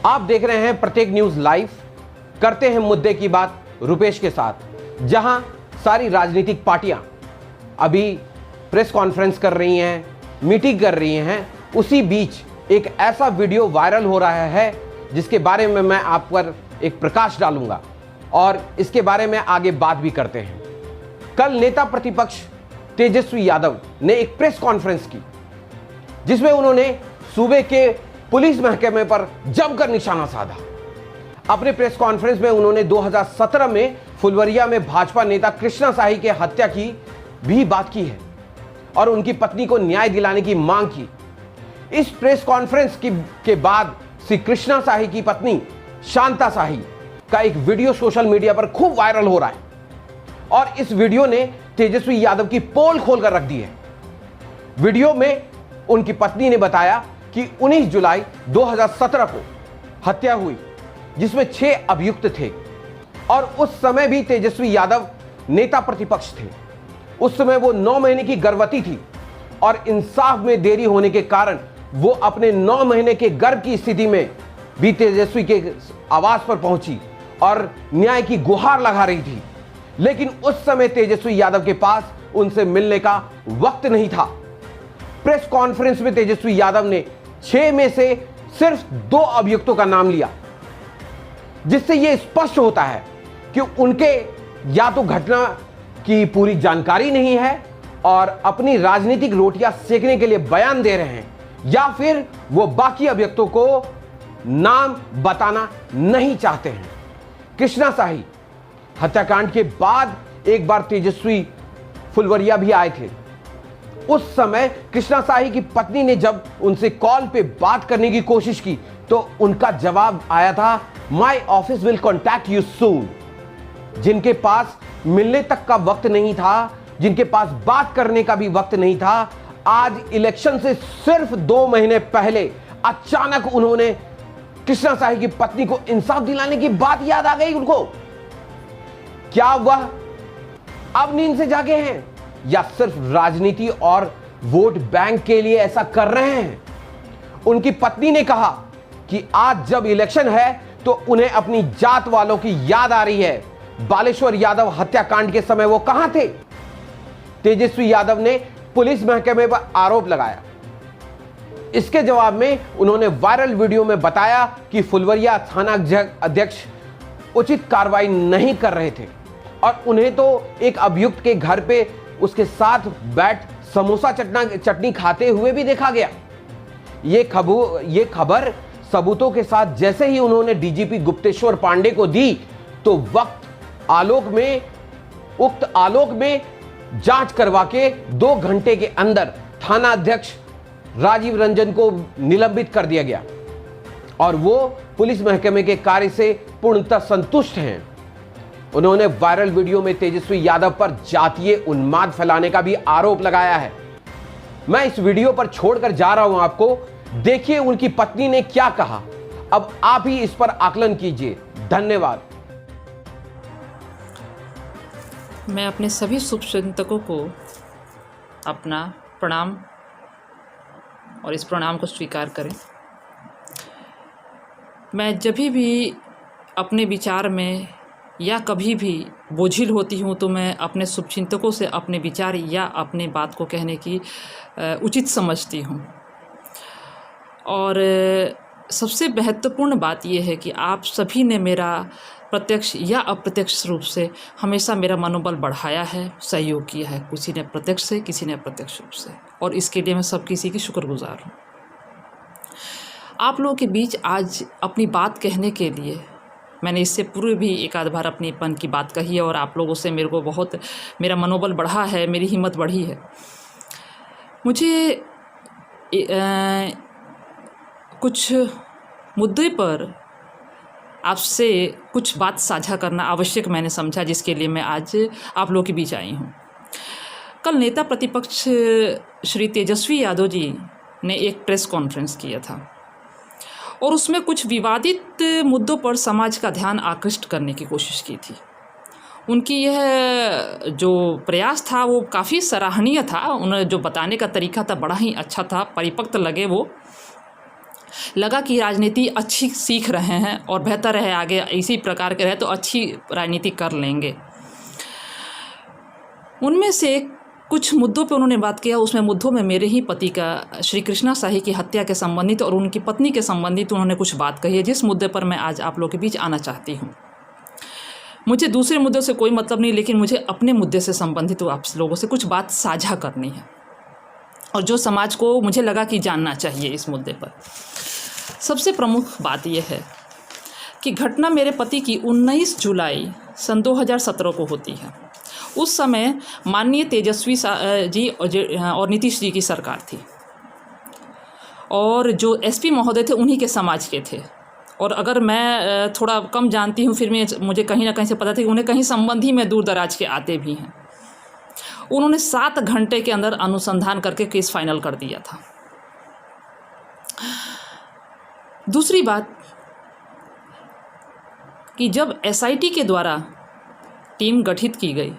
आप देख रहे हैं प्रत्येक न्यूज लाइव। करते हैं मुद्दे की बात रुपेश के साथ, जहां सारी राजनीतिक पार्टियां अभी प्रेस कॉन्फ्रेंस कर रही हैं, मीटिंग कर रही हैं। उसी बीच एक ऐसा वीडियो वायरल हो रहा है जिसके बारे में मैं आप पर एक प्रकाश डालूंगा और इसके बारे में आगे बात भी करते हैं। कल नेता प्रतिपक्ष तेजस्वी यादव ने एक प्रेस कॉन्फ्रेंस की जिसमें उन्होंने सूबे के पुलिस महकमे पर जमकर निशाना साधा। अपने प्रेस कॉन्फ्रेंस में उन्होंने 2017 में फुलवरिया में भाजपा नेता कृष्णा शाही के हत्या की भी बात की है और उनकी पत्नी को न्याय दिलाने की मांग की। इस प्रेस कॉन्फ्रेंस के बाद श्री कृष्णा शाही की पत्नी शांता शाही का एक वीडियो सोशल मीडिया पर खूब वायरल हो रहा है और इस वीडियो ने तेजस्वी यादव की पोल खोलकर रख दी है। वीडियो में उनकी पत्नी ने बताया कि 19 जुलाई 2017 को हत्या हुई जिसमें 6 अभियुक्त थे और उस समय भी तेजस्वी यादव नेता प्रतिपक्ष थे। उस समय वो 9 महीने की गर्भवती थी और इंसाफ में देरी होने के कारण वो अपने 9 महीने के गर्भ की स्थिति में भी तेजस्वी के आवास पर पहुंची और न्याय की गुहार लगा रही थी। लेकिन उस समय तेजस्वी यादव के पास उनसे मिलने का वक्त नहीं था। प्रेस कॉन्फ्रेंस में तेजस्वी यादव ने 6 में से सिर्फ 2 अभियुक्तों का नाम लिया, जिससे यह स्पष्ट होता है कि उनके या तो घटना की पूरी जानकारी नहीं है और अपनी राजनीतिक रोटियां सेकने के लिए बयान दे रहे हैं, या फिर वो बाकी अभियुक्तों को नाम बताना नहीं चाहते हैं। कृष्णा शाही हत्याकांड के बाद एक बार तेजस्वी फुलवरिया भी आए थे। उस समय कृष्णा शाही की पत्नी ने जब उनसे कॉल पे बात करने की कोशिश की तो उनका जवाब आया था, my office will contact you soon. जिनके पास मिलने तक का वक्त नहीं था, जिनके पास बात करने का भी वक्त नहीं था, आज इलेक्शन से सिर्फ 2 महीने पहले अचानक उन्होंने कृष्णा शाही की पत्नी को इंसाफ दिलाने की बात याद आ गई उनको। क्या वह अब नींद से जागे हैं या सिर्फ राजनीति और वोट बैंक के लिए ऐसा कर रहे हैं? उनकी पत्नी ने कहा कि आज जब इलेक्शन है तो उन्हें अपनी जात वालों की याद आ रही है। बालेश्वर यादव हत्याकांड के समय वो कहां थे? तेजस्वी यादव ने पुलिस महकमे पर आरोप लगाया। इसके जवाब में उन्होंने वायरल वीडियो में बताया कि फुलवरिया थाना अध्यक्ष उचित कार्रवाई नहीं कर रहे थे और उन्हें तो एक अभियुक्त के घर पे उसके साथ बैठ समोसा चटनी खाते हुए भी देखा गया। ये खबर सबूतों के साथ जैसे ही उन्होंने डीजीपी गुप्तेश्वर पांडे को दी तो उक्त आलोक में जांच करवा के 2 घंटे के अंदर थाना अध्यक्ष राजीव रंजन को निलंबित कर दिया गया और वो पुलिस महकमे के कार्य से पूर्णतः संतुष्ट हैं। उन्होंने वायरल वीडियो में तेजस्वी यादव पर जातीय उन्माद फैलाने का भी आरोप लगाया है। मैं इस वीडियो पर छोड़कर जा रहा हूं आपको, देखिए उनकी पत्नी ने क्या कहा। अब आप ही इस पर आकलन कीजिए। धन्यवाद। मैं अपने सभी शुभचिंतकों को अपना प्रणाम और इस प्रणाम को स्वीकार करें। मैं जब भी अपने विचार में या कभी भी बोझिल होती हूँ तो मैं अपने शुभचिंतकों से अपने विचार या अपने बात को कहने की उचित समझती हूँ। और सबसे महत्वपूर्ण बात यह है कि आप सभी ने मेरा प्रत्यक्ष या अप्रत्यक्ष रूप से हमेशा मेरा मनोबल बढ़ाया है, सहयोग किया है, किसी ने प्रत्यक्ष से, किसी ने अप्रत्यक्ष रूप से, और इसके लिए मैं सब किसी की शुक्रगुजार हूँ। आप लोगों के बीच आज अपनी बात कहने के लिए मैंने इससे पूर्व भी एक आध बार अपनेपन की बात कही है और आप लोगों से मेरे को बहुत मेरा मनोबल बढ़ा है, मेरी हिम्मत बढ़ी है। मुझे कुछ मुद्दे पर आपसे कुछ बात साझा करना आवश्यक मैंने समझा, जिसके लिए मैं आज आप लोगों के बीच आई हूँ। कल नेता प्रतिपक्ष श्री तेजस्वी यादव जी ने एक प्रेस कॉन्फ्रेंस किया था और उसमें कुछ विवादित मुद्दों पर समाज का ध्यान आकृष्ट करने की कोशिश की थी। उनकी यह जो प्रयास था वो काफ़ी सराहनीय था। उन्हें जो बताने का तरीका था बड़ा ही अच्छा था, परिपक्व लगे वो। लगा कि राजनीति अच्छी सीख रहे हैं और बेहतर है, आगे इसी प्रकार के रहे तो अच्छी राजनीति कर लेंगे। उनमें से कुछ मुद्दों पे उन्होंने बात किया। उसमें मुद्दों में मेरे ही पति का श्री कृष्णा शाही की हत्या के संबंधित और उनकी पत्नी के संबंधित उन्होंने कुछ बात कही है, जिस मुद्दे पर मैं आज आप लोगों के बीच आना चाहती हूँ। मुझे दूसरे मुद्दों से कोई मतलब नहीं, लेकिन मुझे अपने मुद्दे से संबंधित आप लोगों से कुछ बात साझा करनी है और जो समाज को मुझे लगा कि जानना चाहिए इस मुद्दे पर। सबसे प्रमुख बात यह है कि घटना मेरे पति की 19 जुलाई सन 2017 को होती है। उस समय माननीय तेजस्वी जी और नीतीश जी की सरकार थी और जो एसपी महोदय थे उन्हीं के समाज के थे। और अगर मैं थोड़ा कम जानती हूँ फिर मुझे कहीं ना कहीं से पता था कि उन्हें कहीं संबंधी में दूर दराज के आते भी हैं। उन्होंने 7 घंटे के अंदर अनुसंधान करके केस फाइनल कर दिया था। दूसरी बात कि जब एसआईटी के द्वारा टीम गठित की गई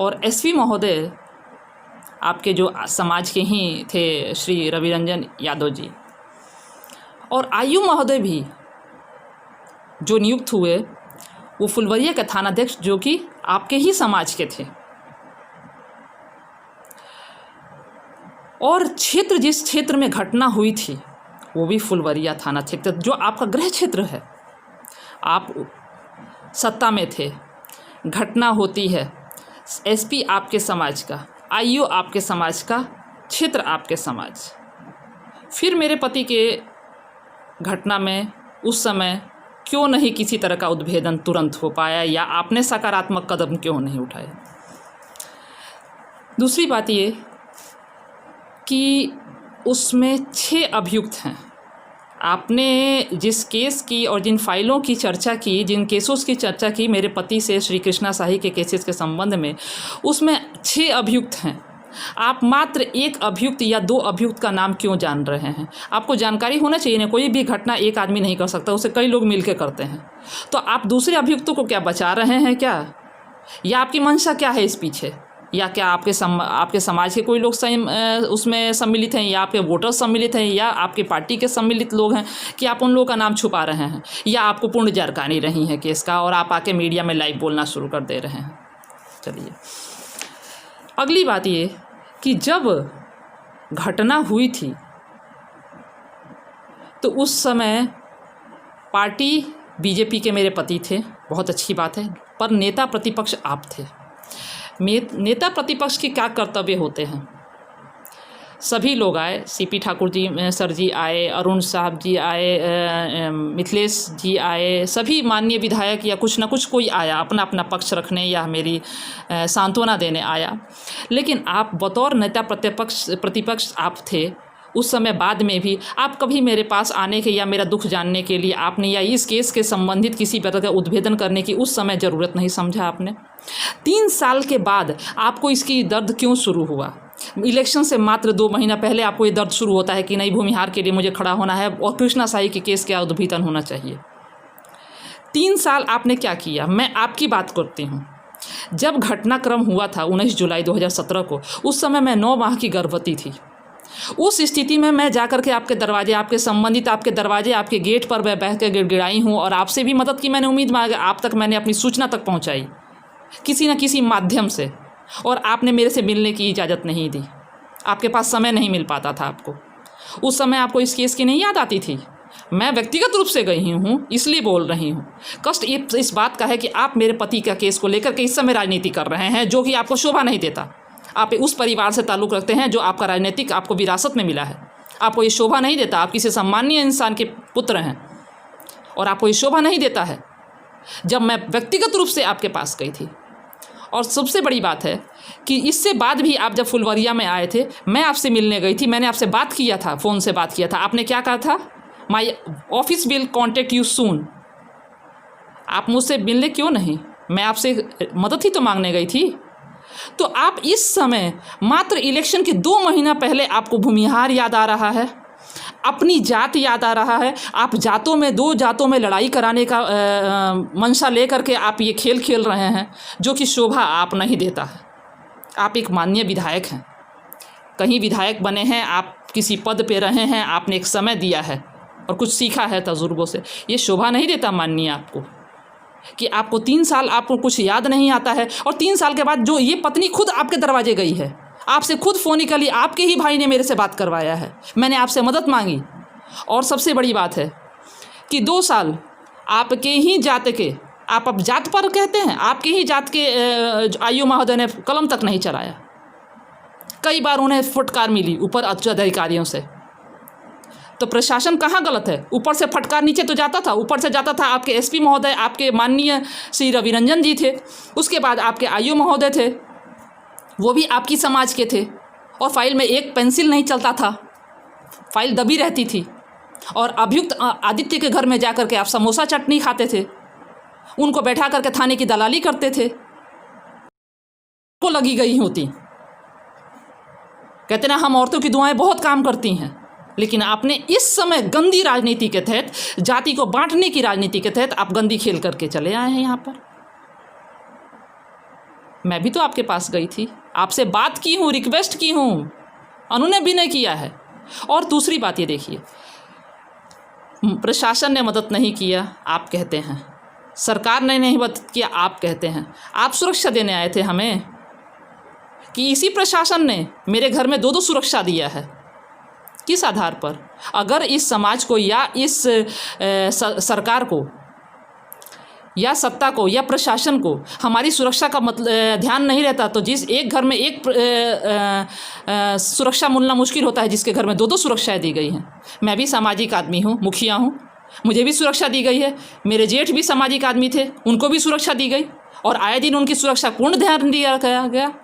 और एसपी महोदय आपके जो समाज के ही थे श्री रवि रंजन यादव जी और आयु महोदय भी जो नियुक्त हुए वो फुलवरिया के थानाध्यक्ष जो कि आपके ही समाज के थे और क्षेत्र जिस क्षेत्र में घटना हुई थी वो भी फुलवरिया थाना क्षेत्र जो आपका गृह क्षेत्र है। आप सत्ता में थे, घटना होती है, एसपी आपके समाज का, आईओ आपके समाज का, क्षेत्र आपके समाज। फिर मेरे पति के घटना में उस समय क्यों नहीं किसी तरह का उद्भेदन तुरंत हो पाया या आपने सकारात्मक कदम क्यों नहीं उठाए। दूसरी बात ये कि उसमें 6 अभियुक्त हैं। आपने जिस केस की और जिन फाइलों की चर्चा की, जिन केसों की चर्चा की मेरे पति से श्री कृष्णा शाही के केसेस के संबंध में, उसमें 6 अभियुक्त हैं। आप मात्र 1 अभियुक्त या 2 अभियुक्त का नाम क्यों जान रहे हैं? आपको जानकारी होना चाहिए ना, कोई भी घटना एक आदमी नहीं कर सकता, उसे कई लोग मिलकर करते हैं। तो आप दूसरे अभियुक्तों को क्या बचा रहे हैं क्या, या आपकी मंशा क्या है इस पीछे? या क्या आपके समाज के कोई लोग उसमें सम्मिलित हैं, या आपके वोटर सम्मिलित हैं, या आपकी पार्टी के सम्मिलित लोग हैं कि आप उन लोगों का नाम छुपा रहे हैं, या आपको पूर्ण जानकारी नहीं है केस का और आप आके मीडिया में लाइव बोलना शुरू कर दे रहे हैं। चलिए, अगली बात ये कि जब घटना हुई थी तो उस समय पार्टी बीजेपी के मेरे पति थे, बहुत अच्छी बात है, पर नेता प्रतिपक्ष आप थे। नेता प्रतिपक्ष के क्या कर्तव्य होते हैं? सभी लोग आए, सीपी ठाकुर जी सर जी आए, अरुण साहब जी आए, मिथिलेश जी आए, सभी माननीय विधायक या कुछ ना कुछ कोई आया अपना अपना पक्ष रखने या मेरी सांत्वना देने आया। लेकिन आप बतौर नेता प्रतिपक्ष आप थे उस समय, बाद में भी आप कभी मेरे पास आने के या मेरा दुख जानने के लिए आपने या इस केस के संबंधित किसी प्रकार का उद्भेदन करने की उस समय ज़रूरत नहीं समझा आपने। 3 साल के बाद आपको इसकी दर्द क्यों शुरू हुआ? इलेक्शन से मात्र 2 महीना पहले आपको ये दर्द शुरू होता है कि नहीं, भूमिहार के लिए मुझे खड़ा होना है और कृष्णा शाही के केस का उद्भेदन होना चाहिए। 3 साल आपने क्या किया? मैं आपकी बात करती हूँ। जब घटनाक्रम हुआ था 19 जुलाई 2017 को, उस समय मैं 9 माह की गर्भवती थी। उस स्थिति में मैं जाकर के आपके दरवाजे, आपके संबंधित आपके दरवाजे, आपके गेट पर मैं बह के गिड़गिड़ाई हूँ और आपसे भी मदद की मैंने उम्मीद मांगी। आप तक मैंने अपनी सूचना तक पहुँचाई किसी न किसी माध्यम से, और आपने मेरे से मिलने की इजाज़त नहीं दी। आपके पास समय नहीं मिल पाता था आपको। उस समय आपको इस केस की नहीं याद आती थी। मैं व्यक्तिगत रूप से गई हूँ, इसलिए बोल रही हूँ। कष्ट इस बात का है कि आप मेरे पति का केस को लेकर के इस समय राजनीति कर रहे हैं, जो कि आपको शोभा नहीं देता। आप उस परिवार से ताल्लुक़ रखते हैं जो आपका राजनीतिक आपको विरासत में मिला है। आपको ये शोभा नहीं देता। आप किसी सम्मानीय इंसान के पुत्र हैं और आपको ये शोभा नहीं देता है। जब मैं व्यक्तिगत रूप से आपके पास गई थी, और सबसे बड़ी बात है कि इससे बाद भी आप जब फुलवरिया में आए थे, मैं आपसे मिलने गई थी, मैंने आपसे बात किया था, फ़ोन से बात किया था। आपने क्या कहा था? My office will contact you soon. आप मुझसे मिलने क्यों नहीं? मैं आपसे मदद ही तो मांगने गई थी। तो आप इस समय मात्र इलेक्शन के 2 महीना पहले आपको भूमिहार याद आ रहा है, अपनी जात याद आ रहा है। आप जातों में, 2 जातों में लड़ाई कराने का मंशा लेकर के आप ये खेल खेल रहे हैं, जो कि शोभा आप नहीं देता है। आप एक माननीय विधायक हैं, कहीं विधायक बने हैं, आप किसी पद पे रहे हैं, आपने एक समय दिया है और कुछ सीखा है तजुर्बों से। ये शोभा नहीं देता माननीय आपको कि आपको 3 साल आपको कुछ याद नहीं आता है, और 3 साल के बाद जो ये पत्नी खुद आपके दरवाजे गई है, आपसे खुद फोनिकली आपके ही भाई ने मेरे से बात करवाया है, मैंने आपसे मदद मांगी। और सबसे बड़ी बात है कि 2 साल आपके ही जात के, आप अब जात पर कहते हैं, आपके ही जात के आयु महोदय ने कलम तक नहीं चलाया। कई बार उन्हें फटकार मिली ऊपर उच्च अधिकारियों से। तो प्रशासन कहाँ गलत है? ऊपर से फटकार नीचे तो जाता था, ऊपर से जाता था आपके एसपी महोदय, आपके माननीय श्री रवि रंजन जी थे, उसके बाद आपके आयु महोदय थे, वो भी आपकी समाज के थे, और फाइल में एक पेंसिल नहीं चलता था, फाइल दबी रहती थी। और अभियुक्त आदित्य के घर में जाकर के आप समोसा चटनी खाते थे, उनको बैठा करके थाने की दलाली करते थे, को लगी गई होती। कहते ना हम औरतों की दुआएं बहुत काम करती हैं, लेकिन आपने इस समय गंदी राजनीति के तहत, जाति को बांटने की राजनीति के तहत आप गंदी खेल करके चले आए हैं यहाँ पर। मैं भी तो आपके पास गई थी, आपसे बात की हूँ, रिक्वेस्ट की हूँ, उन्होंने भी नहीं किया है। और दूसरी बात ये देखिए, प्रशासन ने मदद नहीं किया आप कहते हैं, सरकार ने नहीं मदद किया आप कहते हैं। आप सुरक्षा देने आए थे हमें कि इसी प्रशासन ने मेरे घर में 2-2 सुरक्षा दिया है। किस आधार पर? अगर इस समाज को या इस सरकार को या सत्ता को या प्रशासन को हमारी सुरक्षा का ध्यान नहीं रहता, तो जिस एक घर में एक सुरक्षा मिलना मुश्किल होता है, जिसके घर में 2-2 सुरक्षाएं दी गई हैं। मैं भी सामाजिक आदमी हूँ, मुखिया हूँ, मुझे भी सुरक्षा दी गई है। मेरे जेठ भी सामाजिक आदमी थे, उनको भी सुरक्षा दी गई, और आए दिन उनकी सुरक्षा पूर्ण ध्यान दिया गया।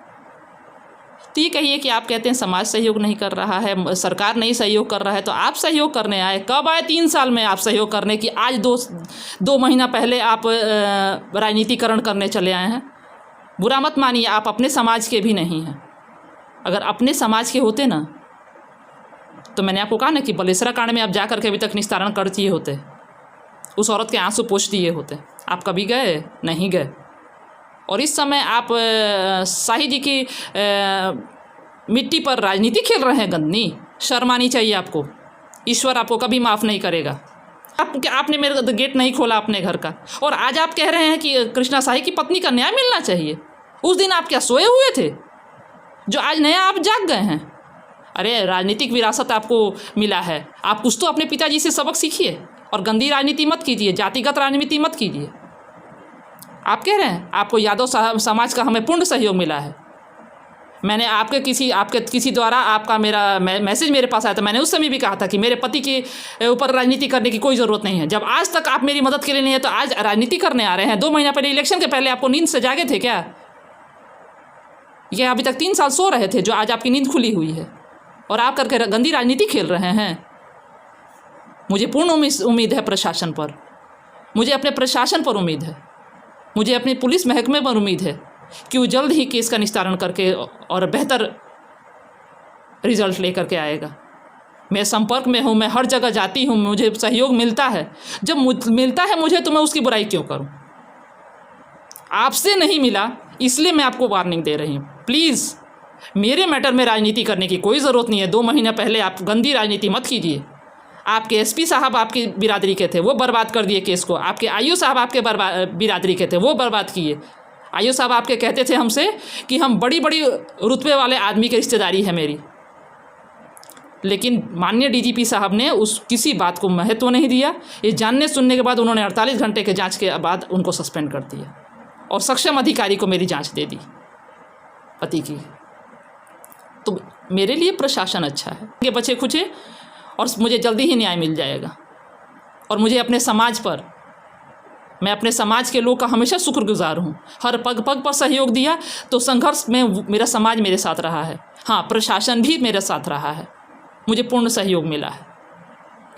तो ये कहिए कि आप कहते हैं समाज सहयोग नहीं कर रहा है, सरकार नहीं सहयोग कर रहा है, तो आप सहयोग करने आए कब आए? 3 साल में आप सहयोग करने की, आज 2 महीना पहले आप राजनीतिकरण करने चले आए हैं। बुरा मत मानिए, आप अपने समाज के भी नहीं हैं। अगर अपने समाज के होते ना, तो मैंने आपको कहा ना कि बलेसरा कांड में आप जा करके अभी तक निस्तारण कर दिए होते, उस औरत के आंसू पोंछ दिए होते। आप कभी गए? नहीं गए। और इस समय आप शाही जी की मिट्टी पर राजनीति खेल रहे हैं गंदी। शर्म आनी चाहिए आपको, ईश्वर आपको कभी माफ़ नहीं करेगा। आपने मेरे गेट नहीं खोला अपने घर का, और आज आप कह रहे हैं कि कृष्णा शाही की पत्नी का न्याय मिलना चाहिए। उस दिन आप क्या सोए हुए थे जो आज नया आप जाग गए हैं? अरे राजनीतिक विरासत आपको मिला है, आप कुछ तो अपने पिताजी से सबक सीखिए, और गंदी राजनीति मत कीजिए, जातिगत राजनीति मत कीजिए। आप कह रहे हैं आपको यादव समाज का हमें पूर्ण सहयोग मिला है। मैंने आपके किसी द्वारा आपका मेरा मैसेज मेरे पास आया था, मैंने उस समय भी कहा था कि मेरे पति के ऊपर राजनीति करने की कोई ज़रूरत नहीं है। जब आज तक आप मेरी मदद के लिए नहीं है, तो आज राजनीति करने आ रहे हैं। 2 महीना पहले, इलेक्शन के पहले आपको नींद से जागे थे क्या? ये अभी तक 3 साल सो रहे थे, जो आज आपकी नींद खुली हुई है, और आप करके गंदी राजनीति खेल रहे हैं। मुझे पूर्ण उम्मीद है प्रशासन पर, मुझे अपने प्रशासन पर उम्मीद है, मुझे अपने पुलिस महकमे पर उम्मीद है कि वो जल्द ही केस का निस्तारण करके और बेहतर रिजल्ट लेकर के आएगा। मैं संपर्क में हूँ, मैं हर जगह जाती हूँ, मुझे सहयोग मिलता है। जब मिलता है मुझे, तो मैं उसकी बुराई क्यों करूँ? आपसे नहीं मिला, इसलिए मैं आपको वार्निंग दे रही हूँ। प्लीज़ मेरे मैटर में राजनीति करने की कोई ज़रूरत नहीं है। 2 महीना पहले आप गंदी राजनीति मत कीजिए। आपके एसपी साहब आपकी बिरादरी के थे, वो बर्बाद कर दिए केस को। आपके आयु साहब आपके बिरादरी के थे, वो बर्बाद किए। आयु साहब आपके कहते थे हमसे कि हम बड़ी बड़ी रुतबे वाले आदमी की रिश्तेदारी है मेरी, लेकिन माननीय डीजीपी साहब ने किसी बात को महत्व नहीं दिया। ये जानने सुनने के बाद उन्होंने 48 घंटे के जांच के बाद उनको सस्पेंड कर दिया, और सक्षम अधिकारी को मेरी जांच दे दी पति की। तो मेरे लिए प्रशासन अच्छा है, ये बचे खुचे, और मुझे जल्दी ही न्याय मिल जाएगा। और मुझे अपने समाज पर, मैं अपने समाज के लोग का हमेशा शुक्रगुजार हूँ। हर पग पग पर सहयोग दिया, तो संघर्ष में मेरा समाज मेरे साथ रहा है। हाँ, प्रशासन भी मेरे साथ रहा है, मुझे पूर्ण सहयोग मिला है।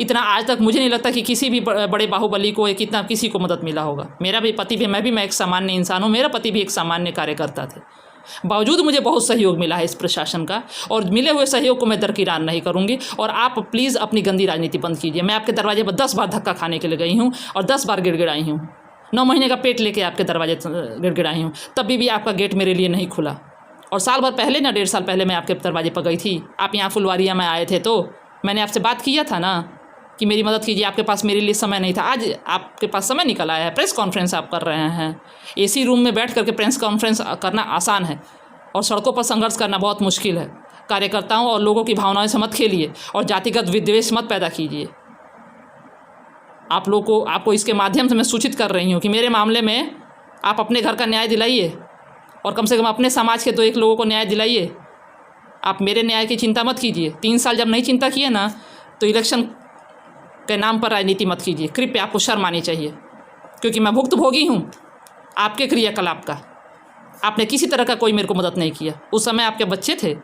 इतना आज तक मुझे नहीं लगता कि किसी भी बड़े बाहुबली को कितना किसी को मदद मिला होगा। मेरा भी पति भी, मैं एक सामान्य इंसान हूँ, मेरा पति भी एक सामान्य कार्यकर्ता थे, बावजूद मुझे बहुत सहयोग मिला है इस प्रशासन का, और मिले हुए सहयोग को मैं दरकिरार नहीं करूंगी। और आप प्लीज़ अपनी गंदी राजनीति बंद कीजिए। मैं आपके दरवाजे पर 10 बार धक्का खाने के लिए गई हूँ, और 10 बार गिड़गिड़ाई हूँ। 9 महीने का पेट लेके आपके दरवाजे गिड़गिड़ाई हूँ, तभी भी आपका गेट मेरे लिए नहीं खुला। और साल भर पहले ना, 1.5 साल पहले मैं आपके दरवाजे पर गई थी, आप यहाँ फुलवारिया में आए थे, तो मैंने आपसे बात किया था ना कि मेरी मदद कीजिए। आपके पास मेरे लिए समय नहीं था। आज आपके पास समय निकल आया है, प्रेस कॉन्फ्रेंस आप कर रहे हैं। एसी रूम में बैठ करके प्रेस कॉन्फ्रेंस करना आसान है और सड़कों पर संघर्ष करना बहुत मुश्किल है। कार्यकर्ताओं और लोगों की भावनाओं से मत खेलिए और जातिगत विद्वेष मत पैदा कीजिए। आप लोग को, आपको इसके माध्यम से मैं सूचित कर रही हूँ कि मेरे मामले में आप अपने घर का न्याय दिलाइए और कम से कम अपने समाज के 2-1 लोगों को न्याय दिलाइए। आप मेरे न्याय की चिंता मत कीजिए। 3 साल जब नहीं चिंता किए ना, तो इलेक्शन के नाम पर राजनीति मत कीजिए। कृपया आपको शर्म आनी चाहिए, क्योंकि मैं भुक्तभोगी हूँ आपके क्रियाकलाप का। आपने किसी तरह का कोई मेरे को मदद नहीं किया। उस समय आपके बच्चे थे,